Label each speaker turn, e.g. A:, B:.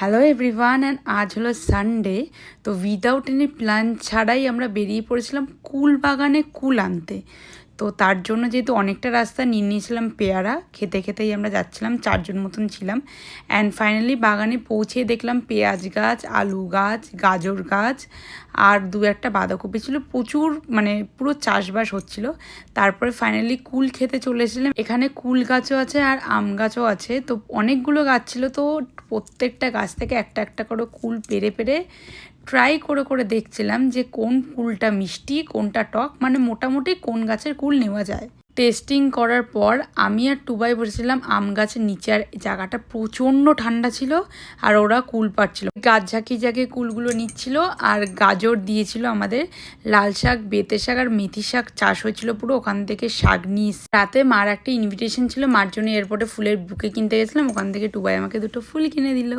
A: Hello everyone and আজ হলো Sunday. তো উইদাউট এনি প্ল্যান ছাড়াই আমরা বেরিয়ে পড়েছিলাম কুল বাগানে কুল আনতে। তো তার জন্য যেহেতু অনেকটা রাস্তা নিয়ে নিয়েছিলাম পেয়ারা খেতে খেতেই আমরা যাচ্ছিলাম, 4জন মতন ছিলাম। অ্যান্ড ফাইনালি বাগানে পৌঁছে দেখলাম পেঁয়াজ গাছ, আলু গাছ, গাজর গাছ আর দু একটা বাঁধাকপি ছিল। প্রচুর মানে পুরো চাষবাস হচ্ছিল। তারপরে ফাইনালি কুল খেতে চলে এসেছিলাম। এখানে কুল গাছও আছে আর আম গাছও আছে। তো অনেকগুলো গাছ ছিল, তো প্রত্যেকটা গাছ থেকে একটা একটা করে কুল পেরে পেরে ট্রাই করে করে দেখছিলাম যে কোন কুলটা মিষ্টি কোনটা টক, মানে মোটামুটি কোন গাছের কুল নেওয়া যায়। টেস্টিং করার পর আমি আর টুবাই বসেছিলাম আম গাছের নিচে, আর জায়গাটা প্রচণ্ড ঠান্ডা ছিল আর ওরা কুল পাড়ছিল। গাছ ঝাঁকিয়ে ঝাঁকিয়ে কুলগুলো নিচ্ছিল আর গাজর দিয়েছিল আমাদের। লাল শাক, বেতে শাক আর মেথি শাক চাষ হয়েছিল পুরো, ওখান থেকে শাক নিয়ে রাতে মার একটা ইনভিটেশন ছিল, মার জন্য এয়ারপোর্টে ফুলের বুকে কিনতে গেছিলাম, ওখান থেকে টুবাই আমাকে দুটো ফুল কিনে দিল।